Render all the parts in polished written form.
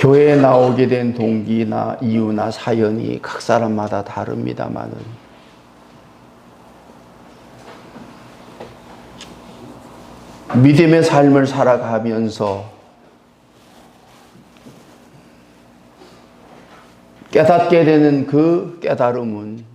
교회에 나오게 된 동기나 이유나 사연이 각 사람마다 다릅니다만은 믿음의 삶을 살아가면서 깨닫게 되는 그 깨달음은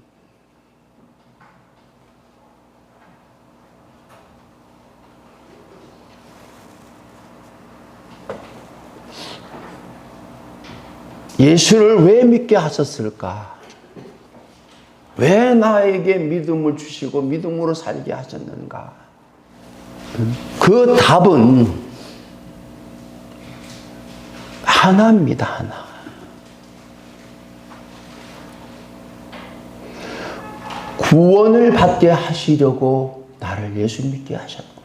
예수를 왜 믿게 하셨을까? 왜 나에게 믿음을 주시고 믿음으로 살게 하셨는가? 그 답은 하나입니다. 하나. 구원을 받게 하시려고 나를 예수 믿게 하셨구나.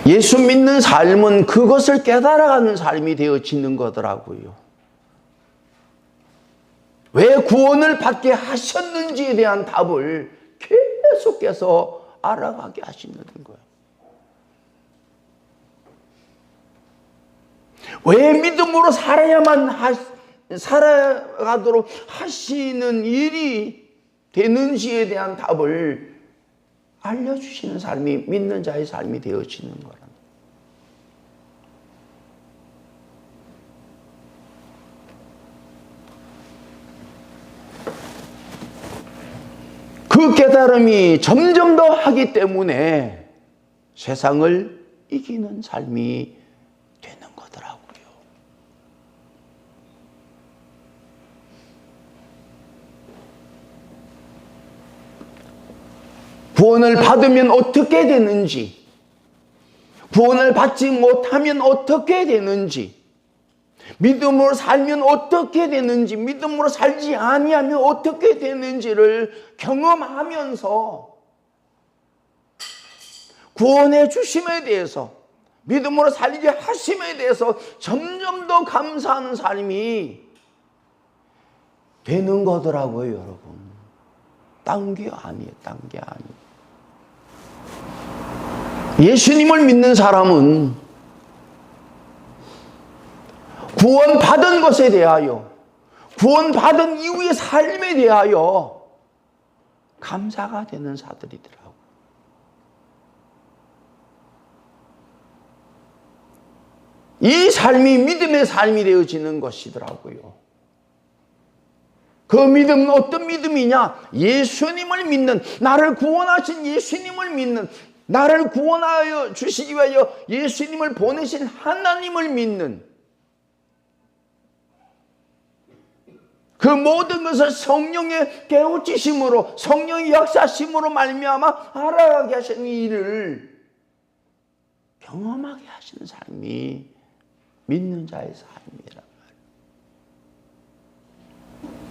예수 믿는 삶은 그것을 깨달아가는 삶이 되어지는 거더라고요. 왜 구원을 받게 하셨는지에 대한 답을 계속해서 알아가게 하시는 거예요. 왜 믿음으로 살아가도록 하시는 일이 되는지에 대한 답을 알려주시는 삶이 믿는 자의 삶이 되어지는 거랍니다. 그 깨달음이 점점 더 하기 때문에 세상을 이기는 삶이 되는 거더라고요. 구원을 받으면 어떻게 되는지, 구원을 받지 못하면 어떻게 되는지, 믿음으로 살면 어떻게 되는지, 믿음으로 살지 아니하면 어떻게 되는지를 경험하면서 구원해 주심에 대해서, 믿음으로 살게 하심에 대해서 점점 더 감사하는 삶이 되는 거더라고요, 여러분. 딴 게 아니에요, 딴 게 아니에요. 예수님을 믿는 사람은 구원받은 것에 대하여, 구원받은 이후의 삶에 대하여 감사가 되는 자들이더라고요. 이 삶이 믿음의 삶이 되어지는 것이더라고요. 그 믿음은 어떤 믿음이냐? 예수님을 믿는, 나를 구원하신 예수님을 믿는, 나를 구원하여 주시기 위하여 예수님을 보내신 하나님을 믿는 그 모든 것을 성령의 깨우치심으로, 성령의 역사심으로 말미암아 알아가게 하시는 일을 경험하게 하시는 삶이 믿는 자의 삶이란 말이에요.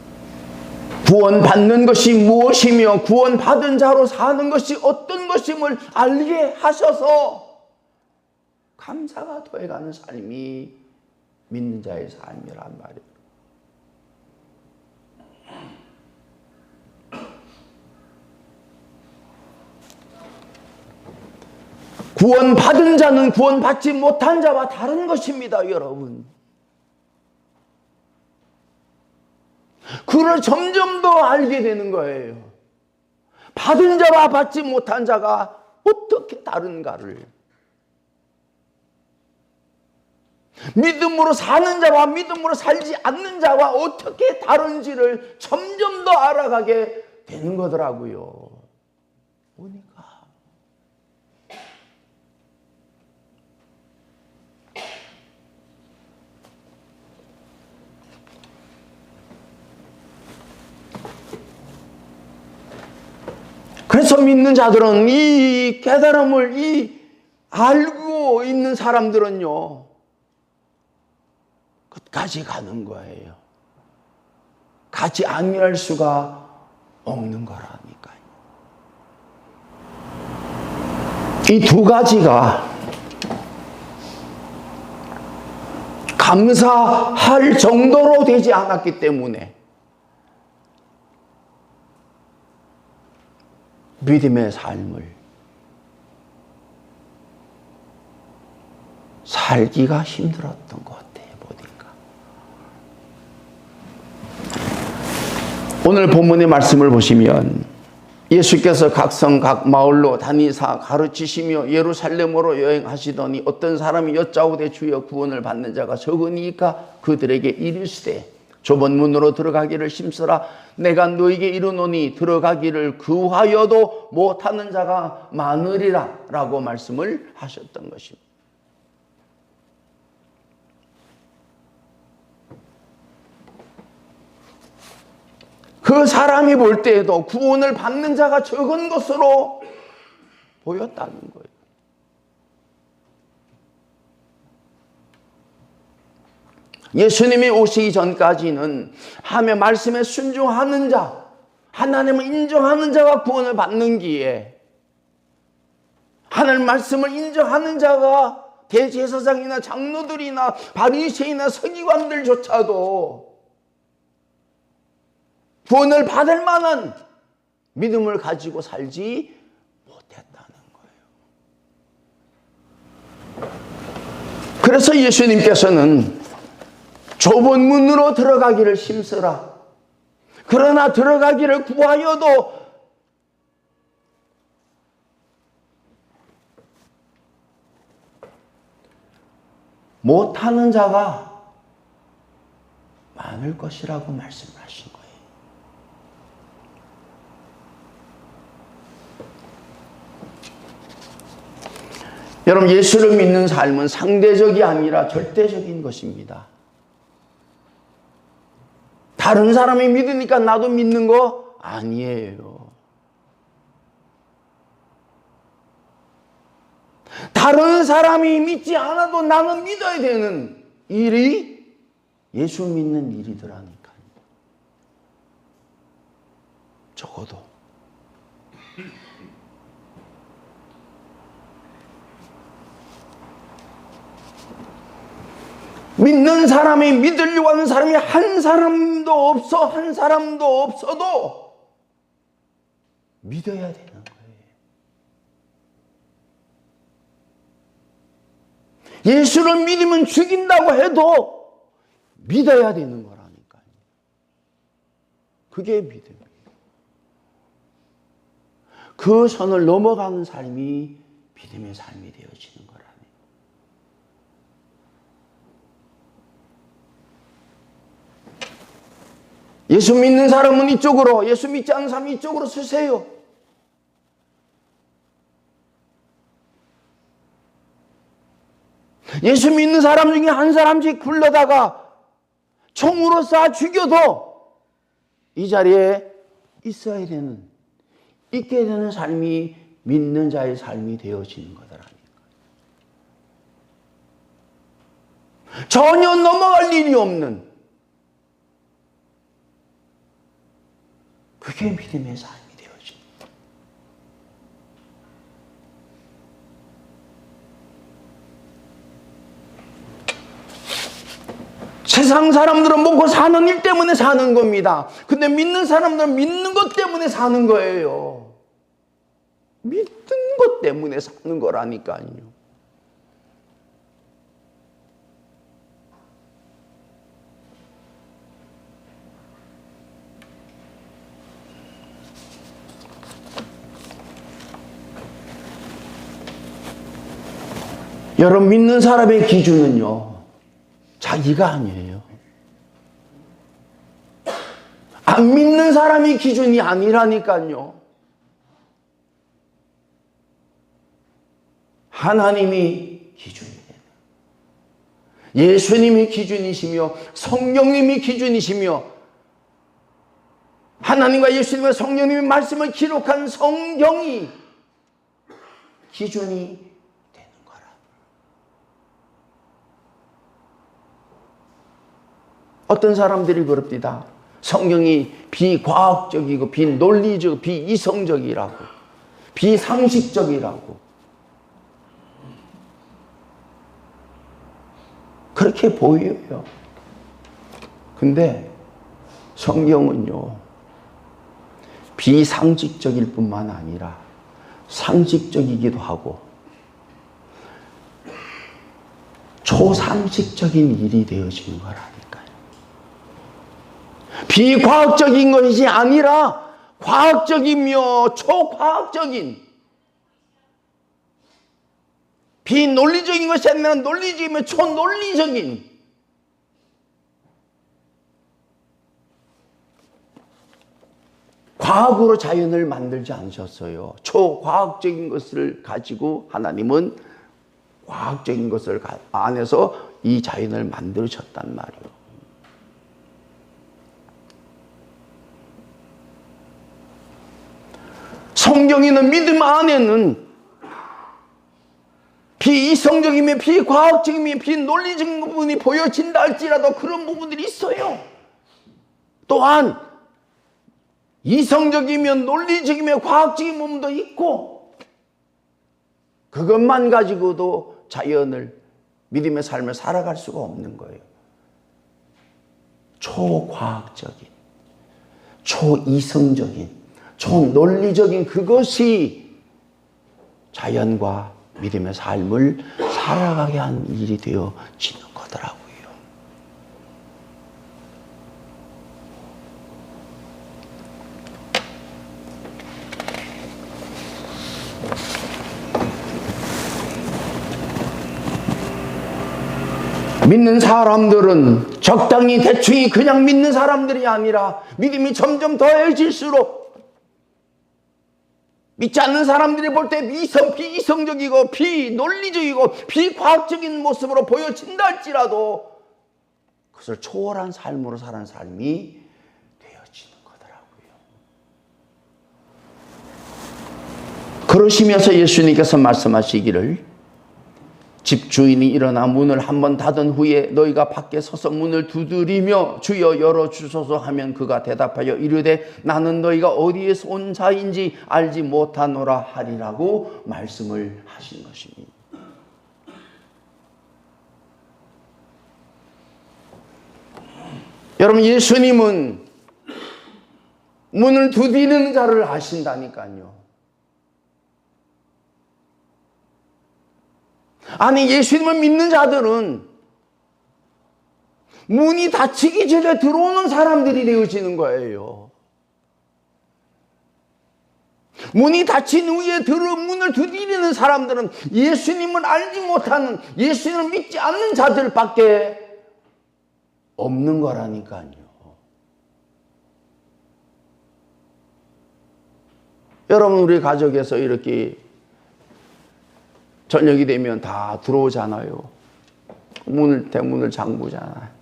구원받는 것이 무엇이며 구원받은 자로 사는 것이 어떤 것임을 알게 하셔서 감사가 더해가는 삶이 믿는 자의 삶이란 말이에요. 구원받은 자는 구원받지 못한 자와 다른 것입니다, 여러분. 그걸 점점 더 알게 되는 거예요. 받은 자와 받지 못한 자가 어떻게 다른가를. 믿음으로 사는 자와 믿음으로 살지 않는 자와 어떻게 다른지를 점점 더 알아가게 되는 거더라고요. 보니까. 그래서 믿는 자들은 이 깨달음을 알고 있는 사람들은요, 끝까지 가는 거예요. 가지 아니할 수가 없는 거라니까요. 이 두 가지가 감사할 정도로 되지 않았기 때문에 믿음의 삶을 살기가 힘들었던 것 같아요, 보니까. 오늘 본문의 말씀을 보시면 예수께서 각 성, 각 마을로 다니사 가르치시며 예루살렘으로 여행하시더니 어떤 사람이 여짜오되 주여 구원을 받는 자가 적으니까 그들에게 이르시되 좁은 문으로 들어가기를 힘쓰라. 내가 너에게 이르노니 들어가기를 구하여도 못하는 자가 많으리라 라고 말씀을 하셨던 것입니다. 그 사람이 볼 때에도 구원을 받는 자가 적은 것으로 보였다는 거예요. 예수님이 오시기 전까지는 하나님의 말씀에 순종하는 자, 하나님을 인정하는 자가 구원을 받는 기에 하나님 말씀을 인정하는 자가 대제사장이나 장로들이나 바리새인이나 서기관들조차도 구원을 받을 만한 믿음을 가지고 살지 못했다는 거예요. 그래서 예수님께서는 좁은 문으로 들어가기를 힘쓰라. 그러나 들어가기를 구하여도 못하는 자가 많을 것이라고 말씀하신 거예요. 여러분, 예수를 믿는 삶은 상대적이 아니라 절대적인 것입니다. 다른 사람이 믿으니까 나도 믿는 거 아니에요. 다른 사람이 믿지 않아도 나는 믿어야 되는 일이 예수 믿는 일이더라니까요. 적어도. 믿는 사람이 믿으려고 하는 사람이 한 사람도 없어도 믿어야 되는 거예요. 예수를 믿으면 죽인다고 해도 믿어야 되는 거라니까요. 그게 믿음이에요. 그 선을 넘어가는 삶이 믿음의 삶이 되어지는 거라네요. 예수 믿는 사람은 이쪽으로, 예수 믿지 않는 사람은 이쪽으로 서세요. 예수 믿는 사람 중에 한 사람씩 불러다가 총으로 쏴 죽여도 이 자리에 있어야 되는, 있게 되는 삶이 믿는 자의 삶이 되어지는 거더라니까. 전혀 넘어갈 일이 없는, 그게 믿음의 삶이 되어지는 거예요. 세상 사람들은 먹고 사는 일 때문에 사는 겁니다. 근데 믿는 사람들은 믿는 것 때문에 사는 거예요. 믿는 것 때문에 사는 거라니까요. 여러분, 믿는 사람의 기준은요, 자기가 아니에요. 안 믿는 사람이 기준이 아니라니까요. 하나님이 기준이에요. 예수님이 기준이시며 성령님이 기준이시며 하나님과 예수님과 성령님의 말씀을 기록한 성경이 기준이 되는 거라. 어떤 사람들이 그럽니다. 성경이 비과학적이고 비논리적, 비이성적이라고, 비상식적이라고 그렇게 보여요. 근데 성경은요, 비상식적일 뿐만 아니라 상식적이기도 하고 초상식적인 일이 되어지는 거라니까요. 비과학적인 것이 아니라 과학적이며 초과학적인, 비논리적인 것이 아니라 논리적이며 초논리적인, 과학으로 자연을 만들지 않으셨어요. 초과학적인 것을 가지고 하나님은 과학적인 것을 안에서 이 자연을 만드셨단 말이에요. 성경에는 믿음 안에는 비이성적이며 비과학적이며 비논리적인 부분이 보여진다 할지라도 그런 부분들이 있어요. 또한 이성적이며 논리적이며 과학적인 부분도 있고, 그것만 가지고도 자연을, 믿음의 삶을 살아갈 수가 없는 거예요. 초과학적인, 초이성적인, 초논리적인 그것이 자연과 믿음의 삶을 살아가게 한 일이 되어지는 거더라고요. 믿는 사람들은 적당히 대충히 그냥 믿는 사람들이 아니라 믿음이 점점 더해질수록 믿지 않는 사람들이 볼 때 비이성적이고 비논리적이고 비과학적인 모습으로 보여진다 할지라도 그것을 초월한 삶으로 사는 삶이 되어지는 거더라고요. 그러시면서 예수님께서 말씀하시기를, 집주인이 일어나 문을 한번 닫은 후에 너희가 밖에 서서 문을 두드리며 주여 열어주소서 하면 그가 대답하여 이르되 나는 너희가 어디에서 온 자인지 알지 못하노라 하리라고 말씀을 하신 것입니다. 여러분, 예수님은 문을 두드리는 자를 아신다니까요. 아니, 예수님을 믿는 자들은 문이 닫히기 전에 들어오는 사람들이 되어지는 거예요. 문이 닫힌 후에 문을 두드리는 사람들은 예수님을 알지 못하는, 예수님을 믿지 않는 자들밖에 없는 거라니까요. 여러분, 우리 가족에서 이렇게 저녁이 되면 다 들어오잖아요. 대문을 잠그잖아요.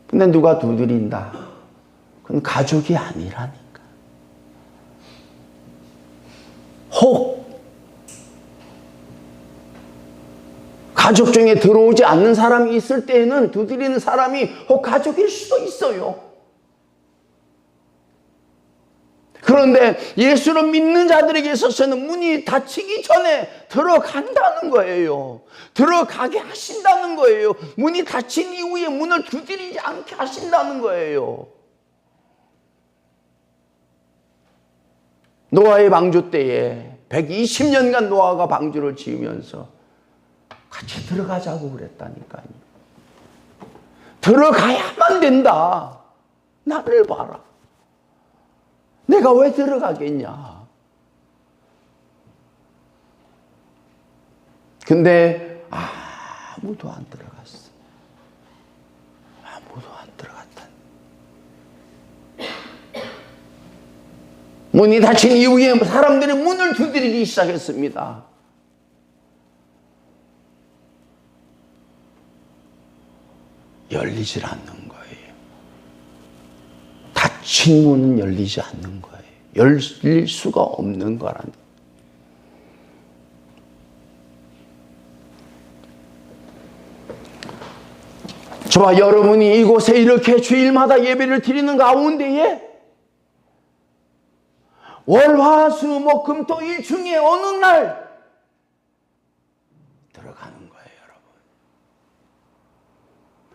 근데 누가 두드린다. 그건 가족이 아니라니까. 혹 가족 중에 들어오지 않는 사람이 있을 때에는 두드리는 사람이 혹 가족일 수도 있어요. 그런데 예수를 믿는 자들에게 있어서는 문이 닫히기 전에 들어간다는 거예요. 들어가게 하신다는 거예요. 문이 닫힌 이후에 문을 두드리지 않게 하신다는 거예요. 노아의 방주 때에 120년간 노아가 방주를 지으면서 같이 들어가자고 그랬다니까요. 들어가야만 된다. 나를 봐라. 내가 왜 들어가겠냐. 근데 아무도 안 들어갔어. 아무도 안 들어갔다. 문이 닫힌 이후에 사람들이 문을 두드리기 시작했습니다. 열리질 않는 거예요. 닫힌 문은 열리지 않는 거예요. 열릴 수가 없는 거라는. 저와 여러분이 이곳에 이렇게 주일마다 예배를 드리는 가운데에 월, 화, 수, 목, 금, 토, 일 중에 어느 날 들어가는 거예요,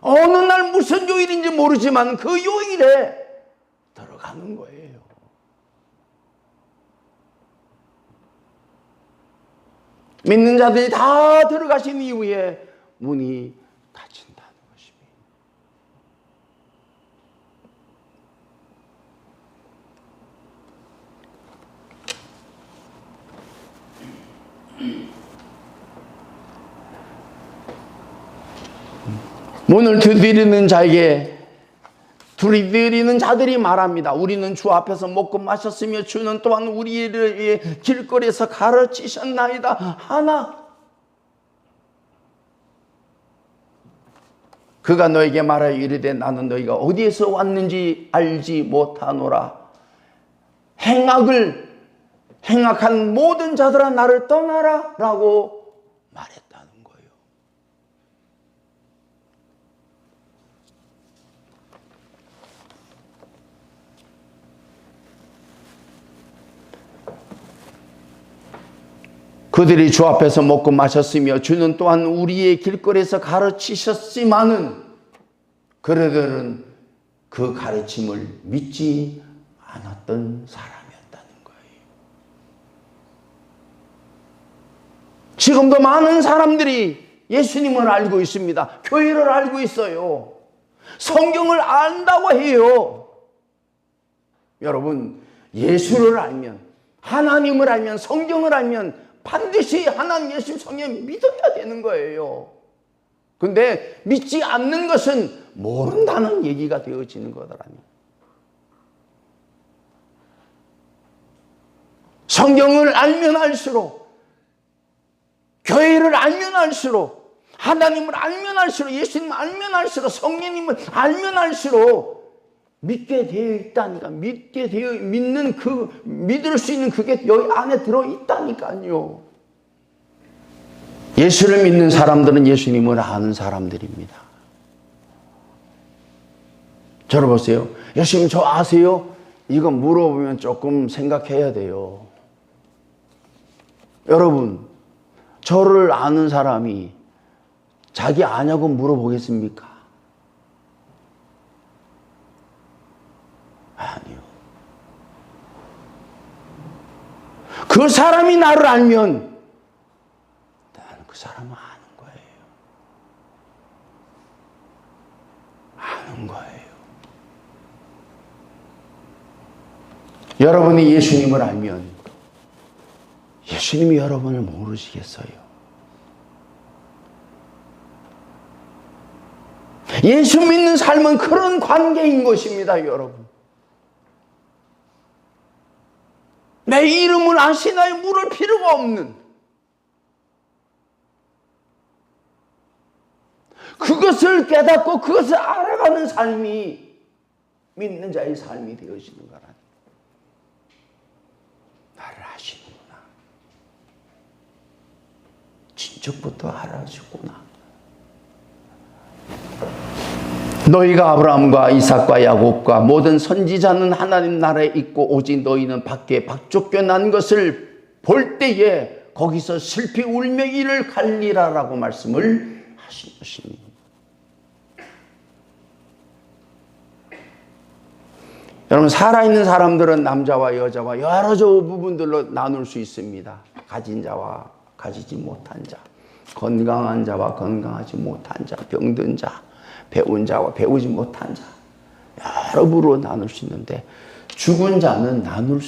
여러분. 어느 날 무슨 요일인지 모르지만 그 요일에 들어가는 거예요. 믿는 자들이 다 들어가신 이후에 문이 닫힌다는 것입니다. 문을 두드리는 자에게 두드리는 자들이 말합니다. 우리는 주 앞에서 먹고 마셨으며 주는 또한 우리를 위해 길거리에서 가르치셨나이다 하나. 그가 너에게 말하여 이르되 나는 너희가 어디에서 왔는지 알지 못하노라. 행악한 모든 자들아 나를 떠나라 라고 말했다는 거예요. 그들이 주 앞에서 먹고 마셨으며 주는 또한 우리의 길거리에서 가르치셨지만은 그들은 그 가르침을 믿지 않았던 사람이었다는 거예요. 지금도 많은 사람들이 예수님을 알고 있습니다. 교회를 알고 있어요. 성경을 안다고 해요. 여러분, 예수를 알면, 하나님을 알면, 성경을 알면 반드시 하나님, 예수, 성령 믿어야 되는 거예요. 근데 믿지 않는 것은 모른다는 얘기가 되어지는 거더라니. 성경을 알면 알수록, 교회를 알면 알수록, 하나님을 알면 알수록, 예수님을 알면 알수록, 성령님을 알면 알수록 믿게 되어 있다니까. 믿을 수 있는 그게 여기 안에 들어 있다니까요. 예수를 믿는 사람들은 예수님을 아는 사람들입니다. 저를 보세요. 예수님 저 아세요? 이거 물어보면 조금 생각해야 돼요. 여러분, 저를 아는 사람이 자기 아냐고 물어보겠습니까? 아니요. 그 사람이 나를 알면 나는 그 사람을 아는 거예요. 아는 거예요. 여러분이 예수님을 알면 예수님이 여러분을 모르시겠어요? 예수 믿는 삶은 그런 관계인 것입니다, 여러분. 내 이름을 아시나요? 물을 필요가 없는. 그것을 깨닫고 그것을 알아가는 삶이 믿는 자의 삶이 되어지는 거라니. 나를 아시는구나. 진척부터 알아주구나. 너희가 아브라함과 이삭과 야곱과 모든 선지자는 하나님 나라에 있고 오직 너희는 밖에 박쫓겨난 것을 볼 때에 거기서 슬피 울며 이를 갈리라라고 말씀을 하신 것입니다. 여러분, 살아있는 사람들은 남자와 여자와 여러 부분들로 나눌 수 있습니다. 가진 자와 가지지 못한 자, 건강한 자와 건강하지 못한 자, 병든 자, 배운 자와 배우지 못한 자, 여러 부로 나눌 수 있는데 죽은 자는 나눌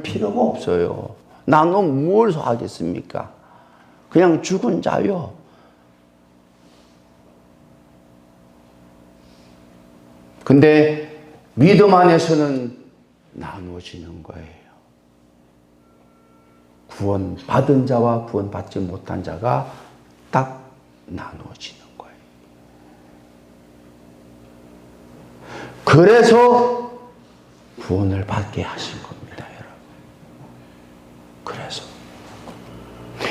필요가 없어요. 나누면 뭘 하겠습니까? 그냥 죽은 자요. 근데 믿음 안에서는 나누어지는 거예요. 구원 받은 자와 구원 받지 못한 자가 딱 나누어지는 거예요. 그래서 구원을 받게 하신 겁니다, 여러분. 그래서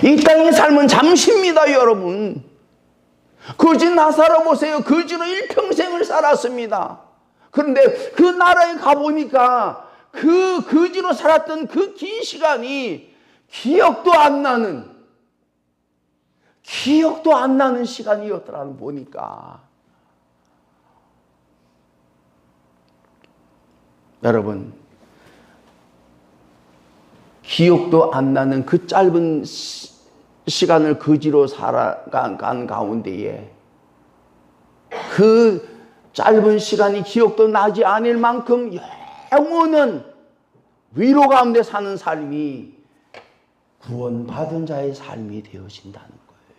이 땅의 삶은 잠시입니다, 여러분. 거지 나사로 보세요. 거지로 일평생을 살았습니다. 그런데 그 나라에 가보니까 그 거지로 살았던 그 긴 시간이 기억도 안 나는 시간이었더라는 보니까. 여러분, 기억도 안 나는 그 짧은 시간을 거지로 살아간 가운데에 그 짧은 시간이 기억도 나지 않을 만큼 영원한 위로 가운데 사는 삶이 구원받은 자의 삶이 되어진다는 거예요.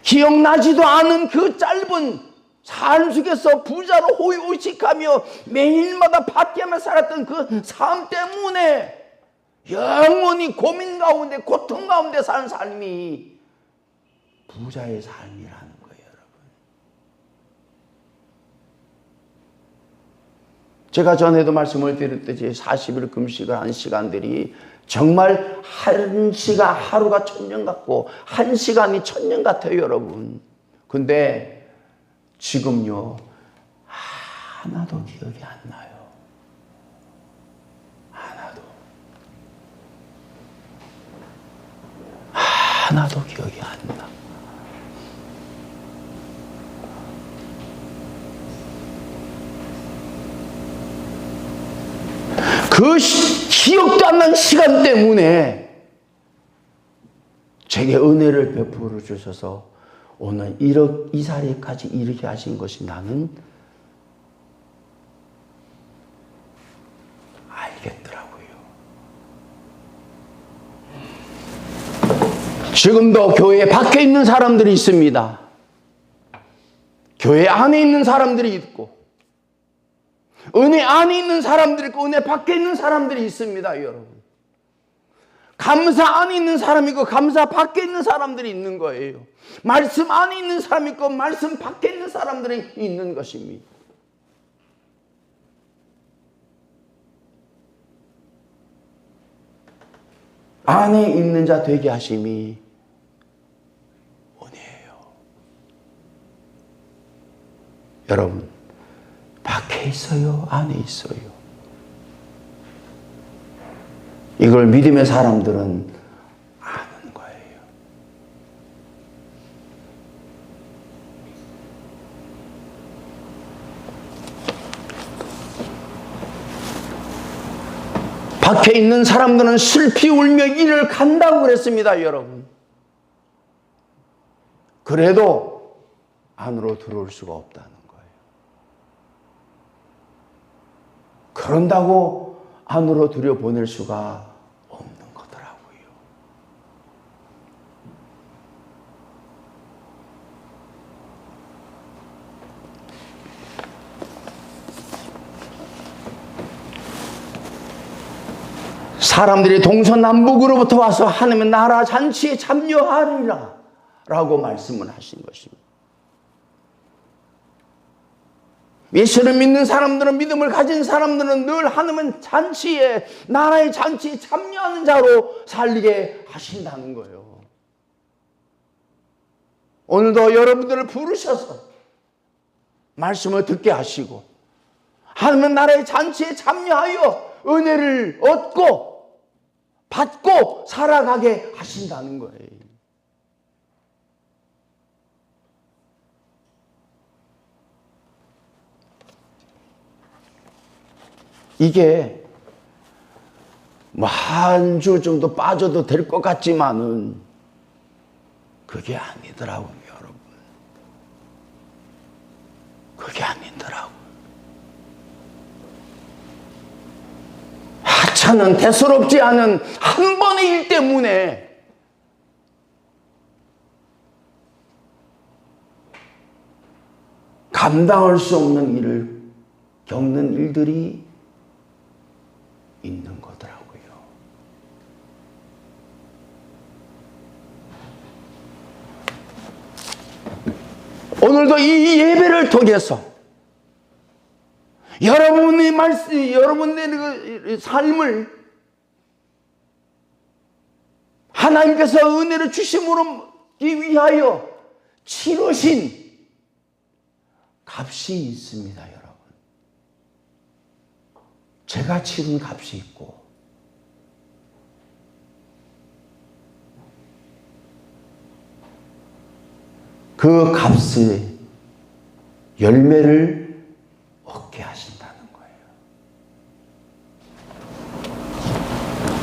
기억나지도 않은 그 짧은 삶 속에서 부자로 호의호식하며 매일마다 밖에만 살았던 그 삶 때문에 영원히 고민 가운데 고통 가운데 사는 삶이 부자의 삶이라는 거예요, 여러분. 제가 전에도 말씀을 드렸듯이 40일 금식을 한 시간들이 정말 한 시간, 하루가 1000년 같고 한 시간이 1000년 같아요, 여러분. 근데 지금요, 하나도 기억이 안 나요. 하나도 기억이 안 나. 그 기억도 안 나는 시간 때문에 제게 은혜를 베풀어 주셔서 오늘 이 자리까지 이르게 하신 것이 나는 알겠더라고요. 지금도 교회 밖에 있는 사람들이 있습니다. 교회 안에 있는 사람들이 있고 은혜 안에 있는 사람들이 있고 은혜 밖에 있는 사람들이 있습니다, 여러분. 감사 안에 있는 사람이 있고 감사 밖에 있는 사람들이 있는 거예요. 말씀 안에 있는 사람이 있고 말씀 밖에 있는 사람들이 있는 것입니다. 안에 있는 자 되게 하심이 은혜예요. 여러분, 밖에 있어요? 안에 있어요? 이걸 믿음의 사람들은 아는 거예요. 밖에 있는 사람들은 슬피 울며 이를 간다고 그랬습니다, 여러분. 그래도 안으로 들어올 수가 없다는 거예요. 그런다고 안으로 들여보낼 수가 없는 거더라고요. 사람들이 동서남북으로부터 와서 하나님의 나라 잔치에 참여하리라. 라고 말씀을 하신 것입니다. 예수를 믿는 사람들은, 믿음을 가진 사람들은 늘 하나님은 잔치에, 나라의 잔치에 참여하는 자로 살게 하신다는 거예요. 오늘도 여러분들을 부르셔서 말씀을 듣게 하시고 하나님은 나라의 잔치에 참여하여 은혜를 얻고 받고 살아가게 하신다는 거예요. 이게 한 주 정도 빠져도 될 것 같지만은 그게 아니더라고요, 여러분. 그게 아니더라고요. 하찮은, 대수롭지 않은 한 번의 일 때문에 감당할 수 없는 일을 겪는 일들이 있는 거더라고요. 오늘도 이 예배를 통해서 여러분의 말씀, 여러분의 삶을 하나님께서 은혜를 주심으로 위하여 치르신 값이 있습니다, 여러분. 제가 치른 값이 있고 그 값의 열매를 얻게 하신다는 거예요.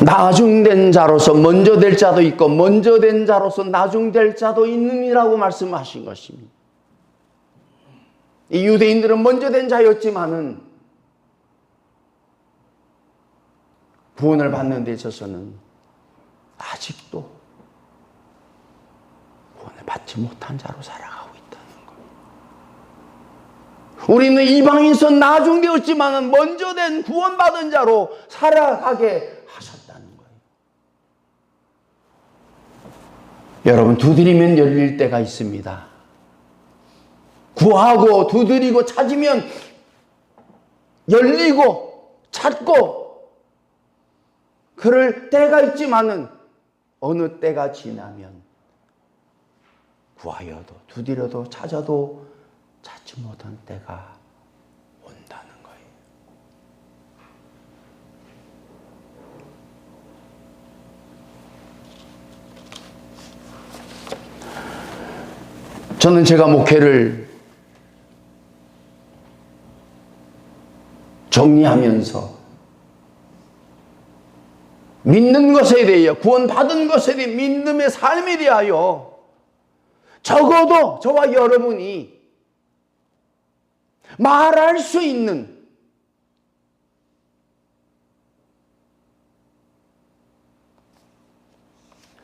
나중된 자로서 먼저 될 자도 있고 먼저 된 자로서 나중될 자도 있느니라고 말씀하신 것입니다. 이 유대인들은 먼저 된 자였지만은 구원을 받는 데 있어서는 아직도 구원을 받지 못한 자로 살아가고 있다는 거예요. 우리는 이방인서 나중되었지만 먼저 된 구원받은 자로 살아가게 하셨다는 거예요. 여러분, 두드리면 열릴 때가 있습니다. 구하고 두드리고 찾으면 열리고 찾고 그럴 때가 있지만은 어느 때가 지나면 구하여도 두드려도 찾아도 찾지 못한 때가 온다는 거예요. 저는 제가 목회를 정리하면서 믿는 것에 대하여, 구원받은 것에 대해 믿음의 삶에 대하여 적어도 저와 여러분이 말할 수 있는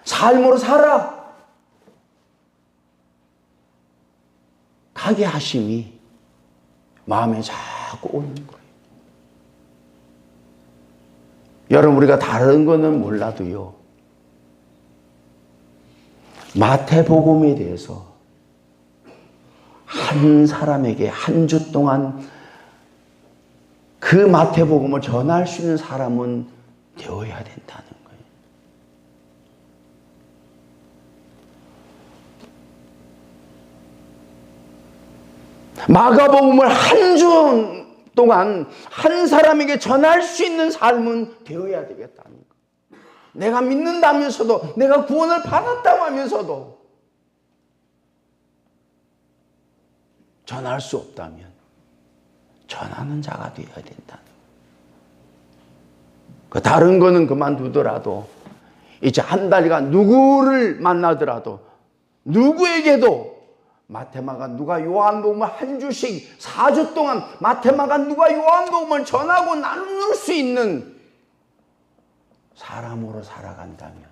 삶으로 살아 가게 하심이 마음에 자꾸 오는 거예요. 여러분, 우리가 다른 거는 몰라도요, 마태복음에 대해서 한 사람에게 한 주 동안 그 마태복음을 전할 수 있는 사람은 되어야 된다는 거예요. 마가복음을 한 주 동안 한 사람에게 전할 수 있는 삶은 되어야 되겠다는 거예요. 내가 믿는다면서도, 내가 구원을 받았다고 하면서도 전할 수 없다면 전하는 자가 되어야 된다는 거예요. 다른 거는 그만두더라도 이제 한 달간 누구를 만나더라도 누구에게도 마태마가 누가 요한복음을 한 주씩 4주 동안 마태마가 누가 요한복음을 전하고 나눌 수 있는 사람으로 살아간다면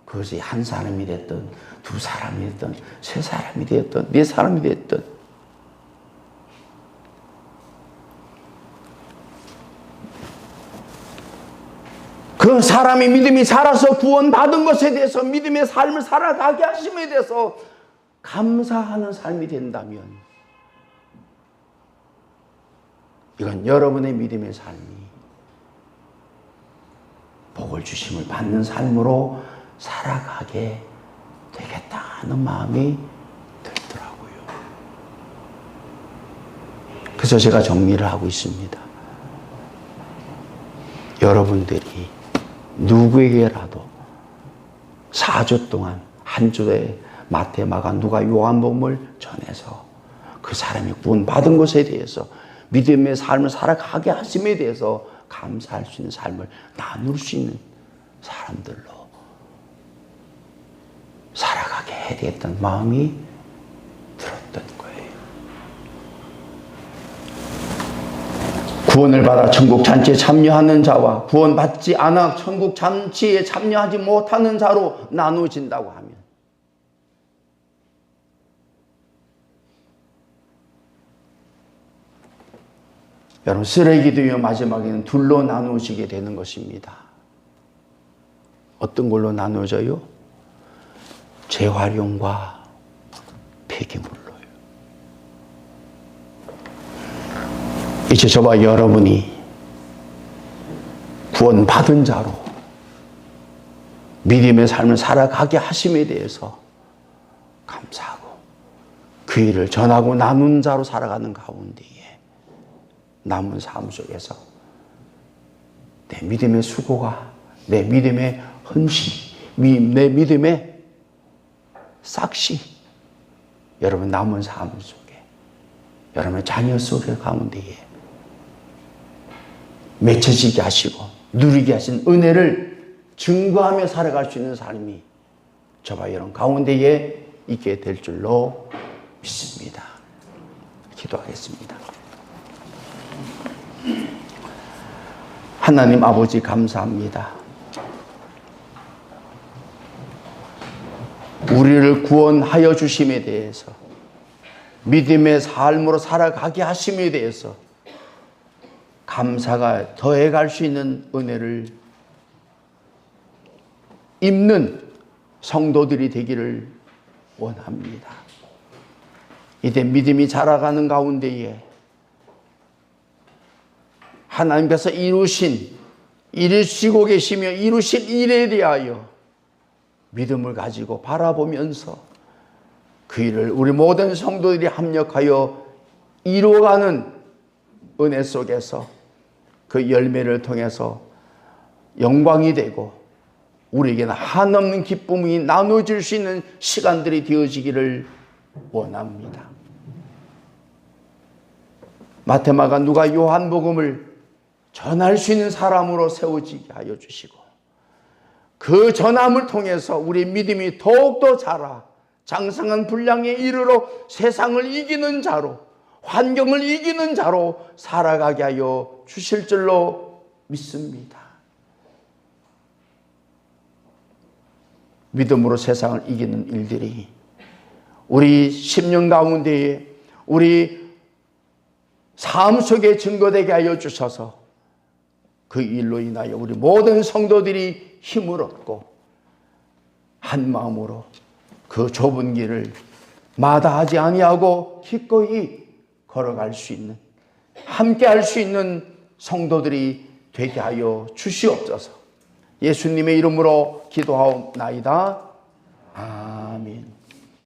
그것이 한 사람이 됐든 두 사람이 됐든 세 사람이 됐든 네 사람이 됐든 그 그 사람이 믿음이 자라서 구원받은 것에 대해서 믿음의 삶을 살아가게 하심에 대해서 감사하는 삶이 된다면 이건 여러분의 믿음의 삶이 복을 주심을 받는 삶으로 살아가게 되겠다는 마음이 들더라고요. 그래서 제가 정리를 하고 있습니다. 여러분들이 누구에게라도 4주 동안 한 주에 마태, 마가, 누가, 요한복음을 전해서 그 사람이 구원받은 것에 대해서 믿음의 삶을 살아가게 하심에 대해서 감사할 수 있는 삶을 나눌 수 있는 사람들로 살아가게 해야 되겠다는 마음이 들었던 거예요. 구원을 받아 천국 잔치에 참여하는 자와 구원받지 않아 천국 잔치에 참여하지 못하는 자로 나누어진다고 하면 여러분, 쓰레기도요 마지막에는 둘로 나누어지게 되는 것입니다. 어떤 걸로 나누어져요? 재활용과 폐기물로요. 이제 저와 여러분이 구원받은 자로 믿음의 삶을 살아가게 하심에 대해서 감사하고 그 일을 전하고 나눈 자로 살아가는 가운데에 남은 삶 속에서 내 믿음의 수고가, 내 믿음의 헌신, 내 믿음의 싹시 여러분 남은 삶 속에 여러분의 자녀 속의 가운데에 맺혀지게 하시고 누리게 하신 은혜를 증거하며 살아갈 수 있는 삶이 저와 여러분 가운데에 있게 될 줄로 믿습니다. 기도하겠습니다. 하나님 아버지 감사합니다. 우리를 구원하여 주심에 대해서 믿음의 삶으로 살아가게 하심에 대해서 감사가 더해갈 수 있는 은혜를 입는 성도들이 되기를 원합니다. 이제 믿음이 자라가는 가운데에 하나님께서 이루시고 계시며 이루실 일에 대하여 믿음을 가지고 바라보면서 그 일을 우리 모든 성도들이 합력하여 이루어가는 은혜 속에서 그 열매를 통해서 영광이 되고 우리에게는 한없는 기쁨이 나눠질 수 있는 시간들이 되어지기를 원합니다. 마태, 마가, 누가, 요한복음을 전할 수 있는 사람으로 세워지게 하여 주시고 그 전함을 통해서 우리 믿음이 더욱더 자라 장성한 분량에 이르러 세상을 이기는 자로 환경을 이기는 자로 살아가게 하여 주실 줄로 믿습니다. 믿음으로 세상을 이기는 일들이 우리 심령 가운데에 우리 삶 속에 증거되게 하여 주셔서 그 일로 인하여 우리 모든 성도들이 힘을 얻고 한 마음으로 그 좁은 길을 마다하지 아니하고 기꺼이 걸어갈 수 있는 함께 할 수 있는 성도들이 되게 하여 주시옵소서. 예수님의 이름으로 기도하옵나이다. 아멘.